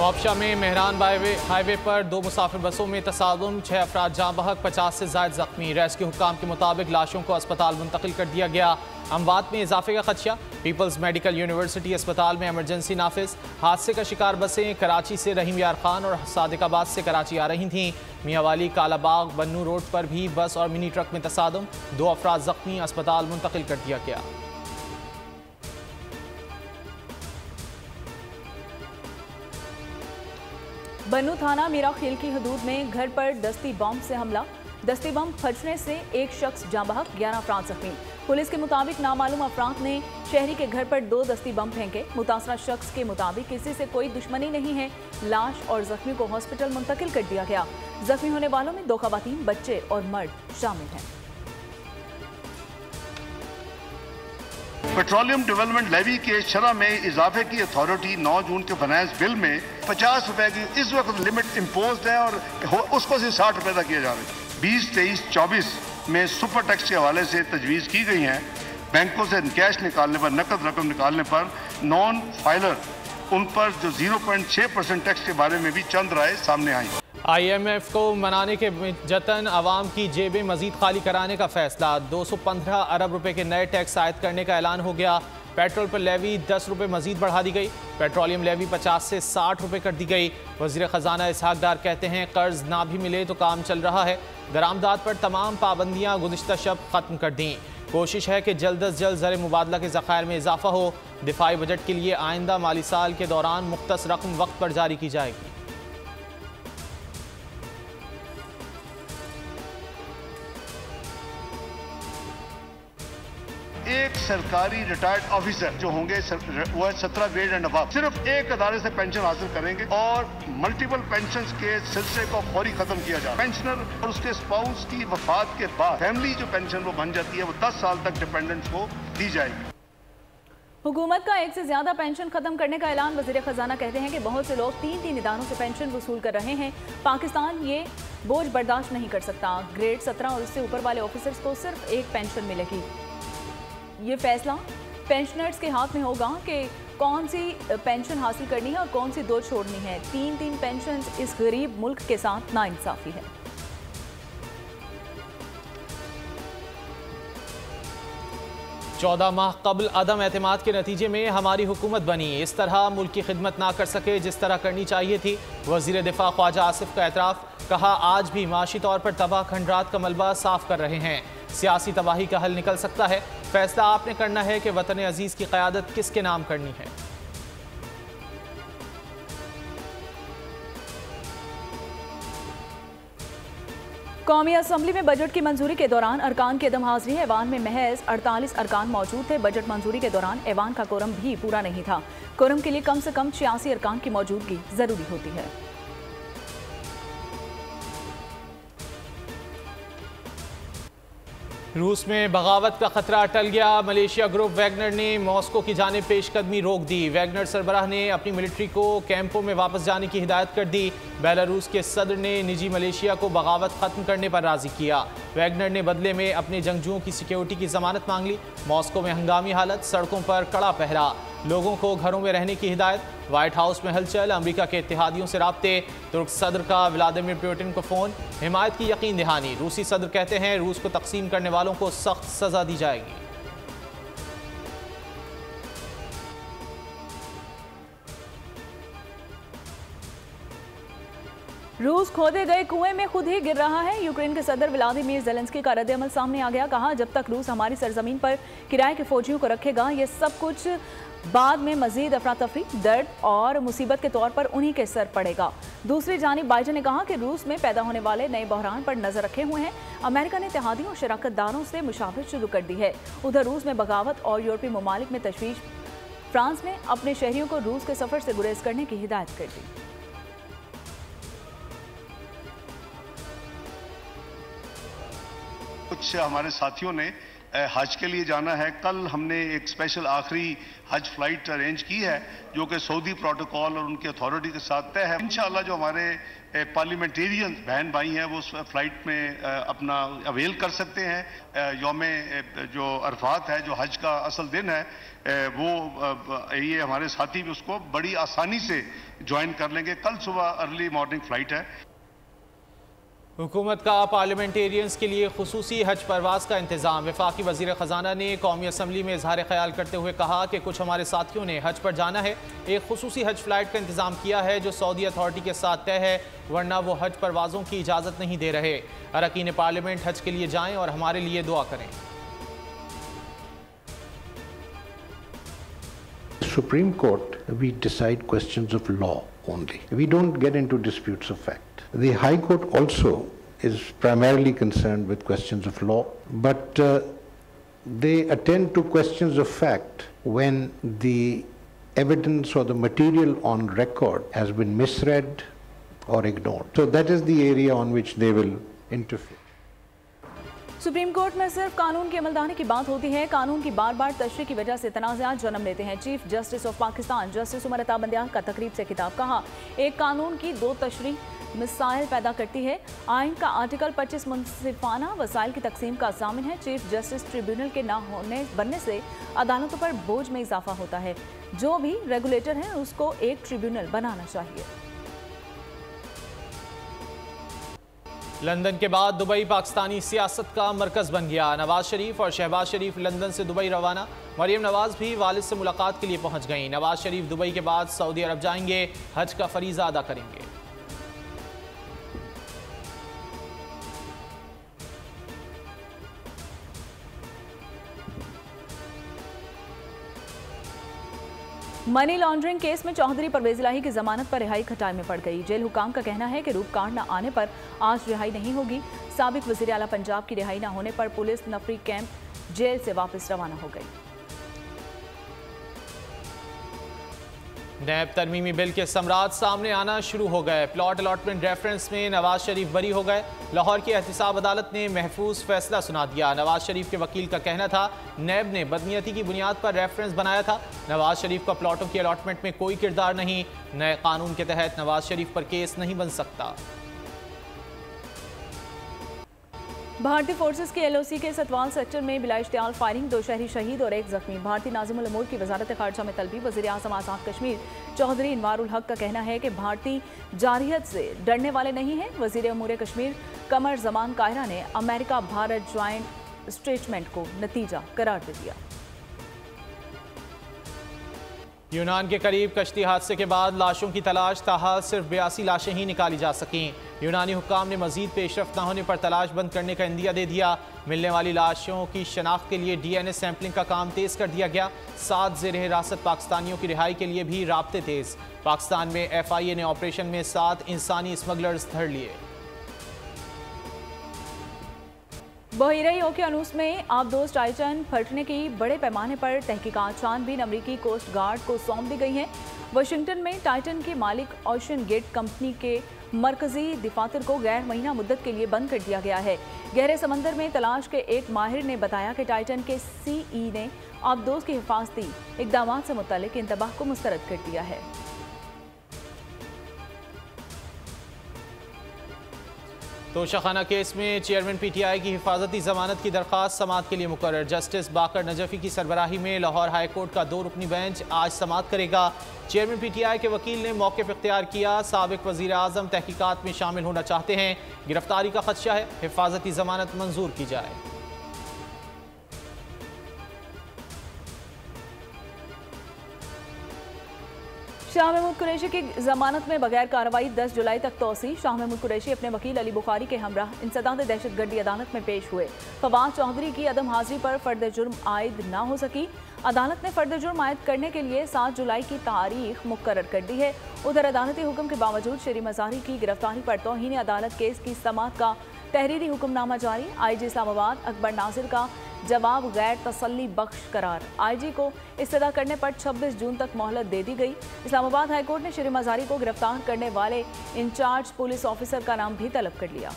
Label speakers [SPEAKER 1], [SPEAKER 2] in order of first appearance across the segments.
[SPEAKER 1] नवाबशाह में मेहरान हाईवे पर 2 मुसाफिर बसों में तसादुम, 6 अफराद जाँ बहक, 50 से ज़ायद जख्मी। रेस्क्यू हुक्काम के मुताबिक लाशों को अस्पताल मुंतकिल कर दिया गया। अमवात में इजाफे का खदशा। पीपल्स मेडिकल यूनिवर्सिटी अस्पताल में एमरजेंसी नाफिज। हादसे का शिकार बसें कराची से रहीम यार खान और सादिकाबाद से कराची आ रही थीं। मियांवाली, कालाबाग, बन्नू रोड पर भी बस और मिनी ट्रक में तसादुम, 2 अफराद जख्मी, अस्पताल मुंतकिल कर दिया गया।
[SPEAKER 2] बन्नू थाना मीरा खेल की हदूद में घर पर दस्ती बम से हमला। दस्ती बम फटने से एक शख्स जाँ बहक, 11 अफराद जख्मी। पुलिस के मुताबिक नामालूम अफराद ने शहरी के घर पर 2 दस्ती बम फेंके। मुतासरा शख्स के मुताबिक किसी से कोई दुश्मनी नहीं है। लाश और जख्मी को हॉस्पिटल मुंतकिल कर दिया गया। जख्मी होने वालों में 2 खवातीन, बच्चे और मर्द शामिल हैं।
[SPEAKER 3] पेट्रोलियम डेवलपमेंट लेवी के शरह में इजाफे की अथॉरिटी 9 जून के फाइनेंस बिल में 50 रुपए की इस वक्त लिमिट इम्पोज है और उसको सिर्फ 60 रुपए तक किया जा रहा है। 20, 23, 24 में सुपर टैक्स के हवाले से तजवीज़ की गई हैं। बैंकों से कैश निकालने पर, नकद रकम निकालने पर नॉन फाइलर उन पर जो 0.6% टैक्स के बारे में भी चंद राय सामने आई।
[SPEAKER 1] IMF को मनाने के जतन, आवाम की जेबें मजीद खाली कराने का फैसला। 215 अरब रुपए के नए टैक्स आयद करने का ऐलान हो गया। पेट्रोल पर लेवी 10 रुपए मजीद बढ़ा दी गई। पेट्रोलियम लेवी 50 से 60 रुपए कर दी गई। वजीर खजाना इसहाक डार कहते हैं कर्ज ना भी मिले तो काम चल रहा है। दरामदात पर तमाम पाबंदियां गुज़िश्ता शब खत्म कर दी। कोशिश है कि जल्द अज जल्द ज़र मुबादला के ज़खायर में इजाफा हो। दिफाई बजट के लिए आइंदा माली साल के दौरान मुख्तस रकम वक्त पर जारी की जाएगी।
[SPEAKER 3] एक सरकारी रिटायर्ड ऑफिसर जो होंगे वो है 17 ग्रेड एंड अबव, सिर्फ एक अदारे से पेंशन हासिल करेंगे और मल्टीपल पेंशन के सिलसिले को फौरी खत्म किया जाए। पेंशनर और उसके स्पाउस की वफात के बाद फैमिली जो पेंशन वो बन जाती है वो 10 साल तक डिपेंडेंट्स को दी जाएगी।
[SPEAKER 2] हुकूमत का एक से ज्यादा पेंशन खत्म करने का ऐलान। वजीर खजाना कहते हैं कि बहुत से लोग 3 इदारों से पेंशन वसूल कर रहे हैं। पाकिस्तान ये बोझ बर्दाश्त नहीं कर सकता। ग्रेड 17 और उससे ऊपर वाले ऑफिसर्स को सिर्फ एक पेंशन मिलेगी। ये फैसला पेंशनर्स के हाथ में होगा कि कौन सी पेंशन हासिल करनी है और कौन सी 2 छोड़नी है। 3 पेंशन इस गरीब मुल्क के साथ नाइंसाफी है।
[SPEAKER 1] 14 माह कबल अदम एतमाद के नतीजे में हमारी हुकूमत बनी। इस तरह मुल्क की खिदमत ना कर सके जिस तरह करनी चाहिए थी। वजीर दिफा ख्वाजा आसिफ का एतराफ़। कहा आज भी माशी तौर पर तबाह खंडरात का मलबा साफ कर रहे हैं। सियासी तबाही का हल निकल सकता है। फैसला आपने करना है कि वतन अजीज की क़यादत किसके नाम करनी है।
[SPEAKER 2] कौमी असम्बली में बजट की मंजूरी के दौरान अरकान की अदम हाजिरी। ऐवान में महज 48 अरकान मौजूद थे। बजट मंजूरी के दौरान ऐवान का कोरम भी पूरा नहीं था। कोरम के लिए कम से कम 86 अरकान की मौजूदगी जरूरी होती है।
[SPEAKER 1] रूस में बगावत का खतरा टल गया। मलेशिया ग्रुप वैगनर ने मॉस्को की जानिब पेशकदमी रोक दी। वैगनर सरबराह ने अपनी मिलिट्री को कैंपों में वापस जाने की हिदायत कर दी। बेलारूस के सदर ने निजी मलेशिया को बगावत खत्म करने पर राजी किया। वैगनर ने बदले में अपने जंगजुओं की सिक्योरिटी की जमानत मांग ली। मॉस्को में हंगामी हालत, सड़कों पर कड़ा पहरा, लोगों को घरों में रहने की हिदायत। व्हाइट हाउस में हलचल, अमेरिका के इत्तेहादियों से राब्ते। तुर्क सदर का व्लादिमीर पुतिन को फ़ोन, हिमायत की यकीन दहानी। रूसी सदर कहते हैं रूस को तकसीम करने वालों को सख्त सजा दी जाएगी।
[SPEAKER 2] रूस खोदे गए कुएं में खुद ही गिर रहा है। यूक्रेन के सदर व्लादिमीर ज़ेलेंस्की का रद्द-ए-अमल सामने आ गया। कहा जब तक रूस हमारी सरजमीन पर किराए के फौजियों को रखेगा ये सब कुछ बाद में मजीद अफरा तफरी, दर्द और मुसीबत के तौर पर उन्हीं के सर पड़ेगा। दूसरी जानिब बाइडेन ने कहा कि रूस में पैदा होने वाले नए बहरान पर नजर रखे हुए हैं। अमेरिका ने इत्तेहादियों और शराकतदारों से मुशावरत शुरू कर दी है। उधर रूस में बगावत और यूरोपीय ममालिक में तशवीश। फ्रांस ने अपने शहरियों को रूस के सफर से गुरेज करने की हिदायत कर दी।
[SPEAKER 3] कुछ हमारे साथियों ने हज के लिए जाना है। कल हमने एक स्पेशल आखिरी हज फ्लाइट अरेंज की है जो कि सऊदी प्रोटोकॉल और उनकी अथॉरिटी के साथ तय है। इंशाअल्लाह जो हमारे पार्लियामेंटेरियन बहन भाई हैं वो उस फ्लाइट में अपना अवेल कर सकते हैं। यौम जो अरफात है, जो हज का असल दिन है, वो ये हमारे साथी भी उसको बड़ी आसानी से ज्वाइन कर लेंगे। कल सुबह अर्ली मॉर्निंग फ्लाइट है।
[SPEAKER 1] हुकूमत का पार्लियामेंटेरियंस के लिए खुसूसी हज परवास का इंतजाम। वफाकी वजीर खजाना ने कौमी असम्बली में इजहार ख्याल करते हुए कहा कि कुछ हमारे साथियों ने हज पर जाना है, एक खुसूसी हज फ्लाइट का इंतजाम किया है जो सऊदी अथॉरिटी के साथ तय है, वरना वो हज परवाज़ों की इजाज़त नहीं दे रहे। अरकान पार्लियामेंट हज के लिए जाएँ और हमारे लिए दुआ करें।
[SPEAKER 4] Supreme Court, we decide questions of law only. We don't get into disputes of fact. The High Court also is primarily concerned with questions of law, but they attend to questions of fact when the evidence or the material on record has been misread or ignored. So that is the area on which they will interfere.
[SPEAKER 2] Supreme court में सिर्फ कानून की अमलदारी की बात होती है। कानून की बार बार तशरीह की वजह से तनाज़ात जन्म लेते हैं। Chief justice of Pakistan justice Umar Ata Bandial का तकरीब से खिताब। कहा, एक कानून की दो तशरीह मिसाइल पैदा करती है। आइन का आर्टिकल 25 मुनसिफाना वसाइल की तकसीम का ज़ामिन है। चीफ जस्टिस ट्रिब्यूनल के ना बनने से अदालतों पर बोझ में इजाफा होता है। जो भी रेगुलेटर है उसको एक ट्रिब्यूनल बनाना चाहिए।
[SPEAKER 1] लंदन के बाद दुबई पाकिस्तानी सियासत का मरकज बन गया। नवाज शरीफ और शहबाज शरीफ लंदन से दुबई रवाना। मरियम नवाज भी वालिद से मुलाकात के लिए पहुंच गईं। नवाज शरीफ दुबई के बाद सऊदी अरब जाएंगे, हज का फरीजा अदा करेंगे।
[SPEAKER 2] मनी लॉन्ड्रिंग केस में चौधरी परवेज इलाही की जमानत पर रिहाई खटाई में पड़ गई। जेल हुकाम का कहना है कि रूप कार्ड न आने पर आज रिहाई नहीं होगी। साबिक वजीर आला पंजाब की रिहाई न होने पर पुलिस नफरी कैंप जेल से वापस रवाना हो गई।
[SPEAKER 1] नैब तरमीमी बिल के समरात सामने आना शुरू हो गए। प्लॉट अलॉटमेंट रेफरेंस में नवाज शरीफ बरी हो गए। लाहौर की एहतिसाब अदालत ने महफूज फैसला सुना दिया। नवाज शरीफ के वकील का कहना था नैब ने बदनीयती की बुनियाद पर रेफरेंस बनाया था। नवाज शरीफ का प्लॉटों की अलॉटमेंट में कोई किरदार नहीं। नए कानून के तहत नवाज शरीफ पर केस नहीं बन सकता।
[SPEAKER 2] भारतीय फोर्सेस के एलओसी के सतवाल सेक्टर में बिलाइश्तियाल फायरिंग, 2 शहरी शहीद और 1 जख्मी। भारतीय नाज़िमुल उमूर की वजारत खारजा में तलबी। वज़ीर आज़म आज़ाद कश्मीर चौधरी इनवारुल हक का कहना है कि भारतीय जारहियत से डरने वाले नहीं हैं। वज़ीर उमूर कश्मीर कमर जमान कायरा ने अमेरिका भारत ज्वाइंट स्टेटमेंट को नतीजा करार दे दिया।
[SPEAKER 1] यूनान के करीब कश्ती हादसे के बाद लाशों की तलाश, ताहाल सिर्फ 82 लाशें ही निकाली जा सकीं। यूनानी हुक्काम ने मजीद पेशरफ्त न होने पर तलाश बंद करने का इंदिया दे दिया। मिलने वाली लाशों की शनाख्त के लिए डीएनए सैंपलिंग का काम तेज कर दिया गया। 7 ज़ेर हिरासत पाकिस्तानियों की रिहाई के लिए भी राब्ते तेज। पाकिस्तान में FIA ने ऑपरेशन में 7 इंसानी स्मगलर्स धर लिए।
[SPEAKER 2] बहरीन ओकियानूस में आबदोज टाइटन फटने की बड़े पैमाने पर तहकीकात छानबीन अमरीकी कोस्ट गार्ड को सौंप दी गई है। वाशिंगटन में टाइटन के मालिक ओशन गेट कंपनी के मरकजी दफातर को गैर महीना मुद्दत के लिए बंद कर दिया गया है। गहरे समंदर में तलाश के एक माहिर ने बताया कि टाइटन के CE ने आबदोज की हिफाजती इकदाम से मुतल्लिक इंतबाह को मुस्तरद कर दिया है।
[SPEAKER 1] तोशाखाना केस में चेयरमैन PTI की हिफाजती जमानत की दरख्वास्त समाअत के लिए मुकर्रर। जस्टिस बाकर नजफी की सरबराही में लाहौर हाई कोर्ट का 2 रुकनी बेंच आज समाअत करेगा। चेयरमैन PTI के वकील ने मौक़िफ़ इख्तियार किया। साबिक वज़ीर आज़म तहकीकात में शामिल होना चाहते हैं। गिरफ्तारी का खदशा है, हिफाजती जमानत मंजूर की जाए।
[SPEAKER 2] शाह महमूद कुरैशी की जमानत में बगैर कार्रवाई 10 जुलाई तक तोसी। शाह महमूद कुरैशी अपने वकील अली बुखारी के हमराह इंसदाद दहशतगर्दी अदालत में पेश हुए। फवाद चौधरी की अदम हाजिरी पर फर्द जुर्म आयद न हो सकी। अदालत ने फर्द जुर्म आयद करने के लिए 7 जुलाई की तारीख मुकर्रर कर दी है। उधर अदालती हुक्म के बावजूद शरी मज़ारी की गिरफ्तारी पर तौहीन अदालत केस की समाअत का तहरीरी हुक्मनामा जारी। IG इस्लामाबाद अकबर नासिर का जवाब गैर तसल्ली बख्श करार। IG को इस्तदा करने पर 26 जून तक मोहलत दे दी गई। इस्लामाबाद हाईकोर्ट ने शरी मज़ारी को गिरफ्तार करने वाले इंचार्ज पुलिस ऑफिसर का नाम भी तलब कर लिया।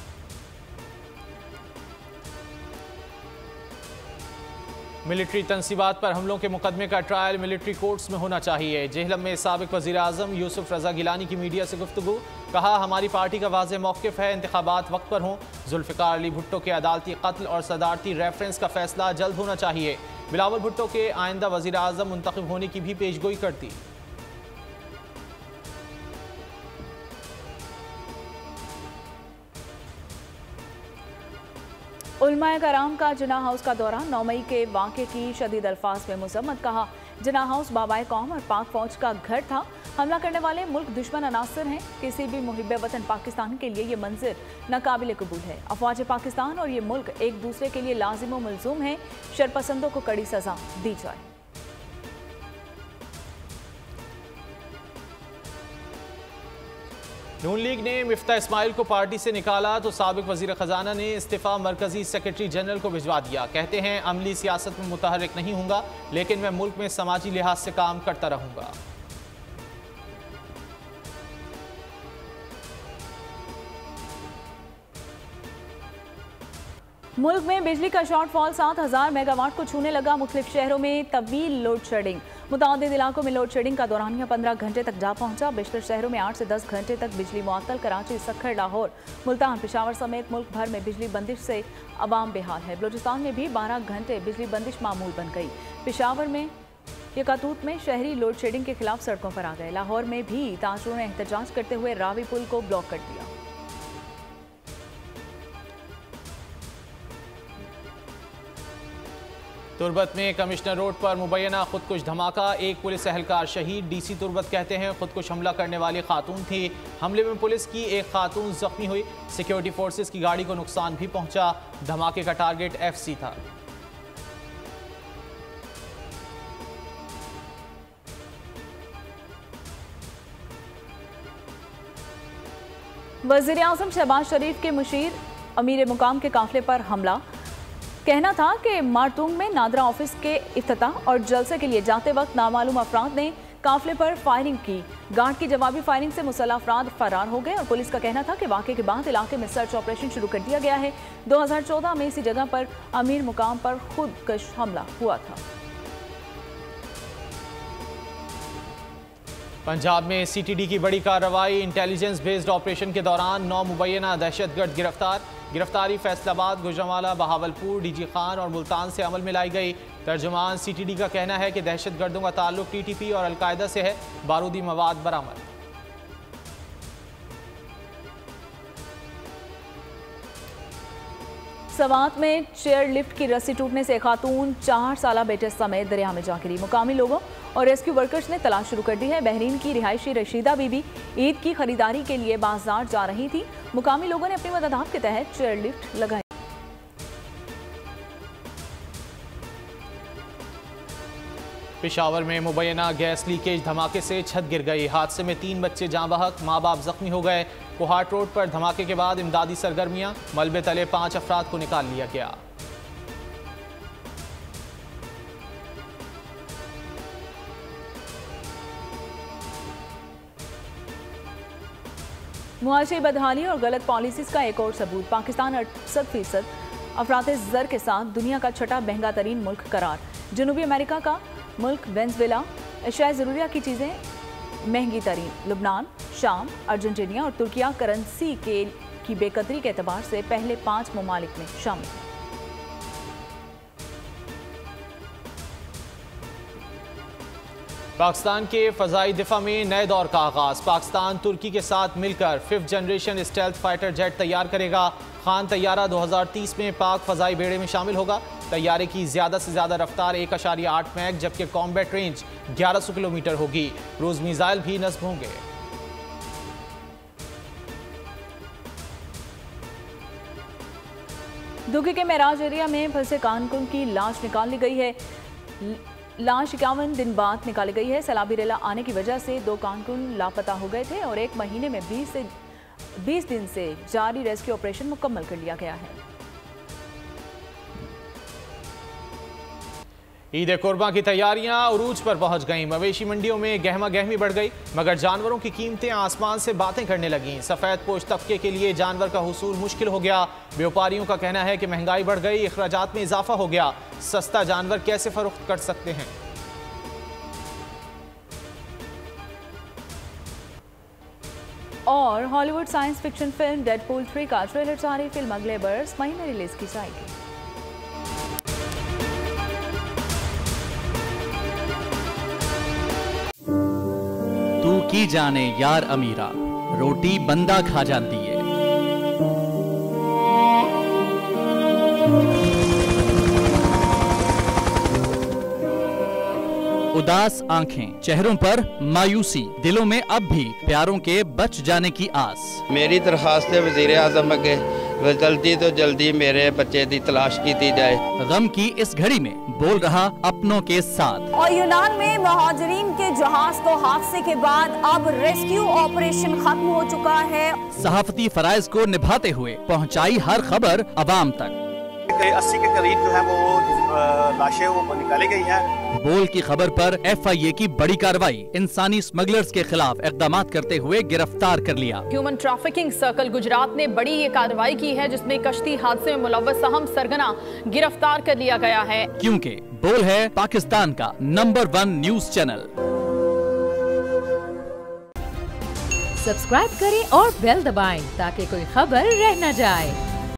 [SPEAKER 1] मिलिट्री तनसीबात पर हमलों के मुकदमे का ट्रायल मिलिट्री कोर्ट्स में होना चाहिए। जेहलम में साबिक वज़ीर आज़म यूसुफ रज़ा गिलानी की मीडिया से गुफ्तगू। कहा, हमारी पार्टी का वाज़ेह मौक़िफ़ है, इंतखाबात वक्त पर हों। जुल्फ़िकार अली भुट्टो के अदालती कत्ल और सदारती रेफरेंस का फैसला जल्द होना चाहिए। बिलावल भुट्टो के आइंदा वज़ीर आज़म मुंतखब होने की भी पेशगोई कर दी।
[SPEAKER 2] उलमाए कराम का जिना हाउस का दौरा। 9 मई के वाक़े की शदीद अल्फाज में मुज़म्मत। कहा, जिना हाउस बाबाए कौम और पाक फौज का घर था। हमला करने वाले मुल्क दुश्मन अनासर हैं। किसी भी मुहिब्बे वतन पाकिस्तान के लिए ये मंजर नाकाबिल कबूल है। अफवाज पाकिस्तान और ये मुल्क एक दूसरे के लिए लाजिम व मुलज़ूम हैं। शरपसंदों को कड़ी सज़ा दी जाए।
[SPEAKER 1] नून लीग ने मिफ्ता इस्माइल को पार्टी से निकाला तो साबिक वजीर खजाना ने इस्तीफा मरकजी सेक्रेटरी जनरल को भिजवा दिया। कहते हैं, अमली सियासत में मुतहर्रिक नहीं हूंगा, लेकिन मैं मुल्क में समाजी लिहाज से काम करता रहूंगा।
[SPEAKER 2] मुल्क में बिजली का शॉर्टफॉल 7000 मेगावाट को छूने लगा। मुख्तलिफ शहरों में तवील लोड शेडिंग। मुतादिद इलाकों में लोड शेडिंग का दौरानिया 15 घंटे तक जा पहुंचा। बेशतर शहरों में 8 से 10 घंटे तक बिजली मुअत्तल। कराची, सखर, लाहौर, मुल्तान, पेशावर समेत मुल्क भर में बिजली बंदिश से अवाम बेहाल है। बलूचिस्तान में भी 12 घंटे बिजली बंदिश मामूल बन गई। पेशावर में यकातूत में शहरी लोड शेडिंग के खिलाफ सड़कों पर आ गए। लाहौर में भी ताजरों ने एहतजाज करते हुए रावी पुल को ब्लॉक कर दिया।
[SPEAKER 1] तुर्बत में कमिश्नर रोड पर मुबैना खुदकुश धमाका। एक पुलिस एहलकार शहीद। डीसी तुर्बत कहते हैं, खुदकुश हमला करने वाली खातून थी। हमले में पुलिस की एक खातून जख्मी हुई। सिक्योरिटी फोर्सेस की गाड़ी को नुकसान भी पहुंचा। धमाके का टारगेट FC था।
[SPEAKER 2] वज़ीर आज़म शहबाज शरीफ के मुशीर अमीर मुकाम के काफिले पर हमला। कहना था कि मारतूंग में नादरा ऑफिस के इफ्तिताह और जलसे के लिए जाते वक्त नामालूम अफराद ने काफिले पर फायरिंग की। गार्ड की जवाबी फायरिंग से मुसल्लह अफराद फरार हो गए और पुलिस का कहना था कि वाक़े के बाद इलाके में सर्च ऑपरेशन शुरू कर दिया गया है। 2014 में इसी जगह पर अमीर मुकाम पर खुदकश हमला हुआ था।
[SPEAKER 1] पंजाब में CTD की बड़ी कार्रवाई। इंटेलिजेंस बेस्ड ऑपरेशन के दौरान 9 मुबैना दहशतगर्द गिरफ्तार। गिरफ्तारी फैसलाबाद, गुजरांवाला, बहावलपुर, DG खान और मुल्तान से अमल में लाई गई। तर्जुमान CTD का कहना है कि दहशतगर्दों का ताल्लुक TTP और अलकायदा से है। बारूदी मवाद बरामद।
[SPEAKER 2] सवात में चेयर लिफ्ट की रस्सी टूटने से खातून 4 साला बेटे समेत दरिया में जा गिरी। मुकामी लोगों और रेस्क्यू वर्कर्स ने तलाश शुरू कर दी है। बहरीन की रिहायशी रशीदा बीबी ईद की खरीदारी के लिए बाजार जा रही थी। मुकामी लोगों ने अपनी मदद के तहत चेयर लिफ्ट लगाई।
[SPEAKER 1] पेशावर में मुबैना गैस लीकेज धमाके से छत गिर गई। हादसे में 3 बच्चे जाँ बहक, माँ बाप जख्मी हो गए। कोहाट रोड पर धमाके के बाद इमदादी सरगर्मियां। मलबे तले 5 अफराद को निकाल लिया गया।
[SPEAKER 2] मुआशी बदहाली और गलत पॉलिसीज का एक और सबूत। पाकिस्तान 68% अफरात ज़र के साथ दुनिया का छठा महंगा तरीन मुल्क करार। जनूबी अमेरिका का मुल्क वेनेजुएला अशिया ज़रूरिया की चीज़ें महंगी तरीन। लुबनान, शाम, अर्जेंटीना और तुर्किया करेंसी की बेकदरी के एतबार से पहले 5 ममालिक में शामिल हैं।
[SPEAKER 1] पाकिस्तान के फ़ज़ाई दिफा में नए दौर का आगाज़। पाकिस्तान तुर्की के साथ मिलकर 5th generation stealth fighter jet तैयार करेगा। खान तैयारा 2030 में पाक फ़ज़ाई बेड़े में शामिल होगा। तैयारे की ज़्यादा से ज़्यादा रफ्तार 1.8 मैक, जबकि कॉम्बैट रेंज 1100 किलोमीटर होगी। क्रूज़ मिसाइल भी नस्ब होंगे।
[SPEAKER 2] दुखी के महराज एरिया में फंसे कारकुन की लाश निकाल ली गई है। लाश 51 दिन बाद निकाली गई है। सैलाबी रेला आने की वजह से 2 कारकुन लापता हो गए थे और 1 महीने में 20 दिन से जारी रेस्क्यू ऑपरेशन मुकम्मल कर लिया गया है।
[SPEAKER 1] ईद कुर्बान की तैयारियां उरूज पर पहुंच गईं। मवेशी मंडियों में गहमा गहमी बढ़ गई, मगर जानवरों की कीमतें आसमान से बातें करने लगीं। सफेद पोश तबके के लिए जानवर का हुसूल मुश्किल हो गया। व्यापारियों का कहना है कि महंगाई बढ़ गई, अखराजात में इजाफा हो गया। सस्ता जानवर कैसे फरोख्त कर सकते हैं।
[SPEAKER 2] और Hollywood science fiction film Deadpool 3 का ट्रेलर जारी। फिल्म अगले बरस मई में रिलीज की जाएगी।
[SPEAKER 5] तू की जाने यार अमीरा, रोटी बंदा खा जाती है। उदास आंखें, चेहरों पर मायूसी, दिलों में अब भी प्यारों के बच जाने की आस।
[SPEAKER 6] मेरी दरखास्त है वज़ीर आज़म अगे, जल्दी तो जल्दी मेरे बच्चे की तलाश की जाए।
[SPEAKER 5] गम की इस घड़ी में बोल रहा अपनों के साथ।
[SPEAKER 7] और यूनान में महाजरीन के जहाज को हादसे के बाद अब रेस्क्यू ऑपरेशन खत्म हो चुका है।
[SPEAKER 5] सहाफती फराइज को निभाते हुए पहुंचाई हर खबर अवाम तक।
[SPEAKER 8] 80 के करीब जो है वो लाशें वो निकाली गई हैं।
[SPEAKER 5] बोल की खबर पर FIA की बड़ी कार्रवाई, इंसानी स्मगलर्स के खिलाफ इकदाम करते हुए गिरफ्तार कर लिया।
[SPEAKER 9] ह्यूमन ट्रैफिकिंग सर्कल गुजरात ने बड़ी ये कार्रवाई की है, जिसमें कश्ती हादसे में मुलव्वस अहम सरगना गिरफ्तार कर लिया गया है।
[SPEAKER 5] क्योंकि बोल है पाकिस्तान का नंबर 1 न्यूज चैनल।
[SPEAKER 10] सब्सक्राइब करें और बेल दबाएं ताकि कोई खबर रह न जाए।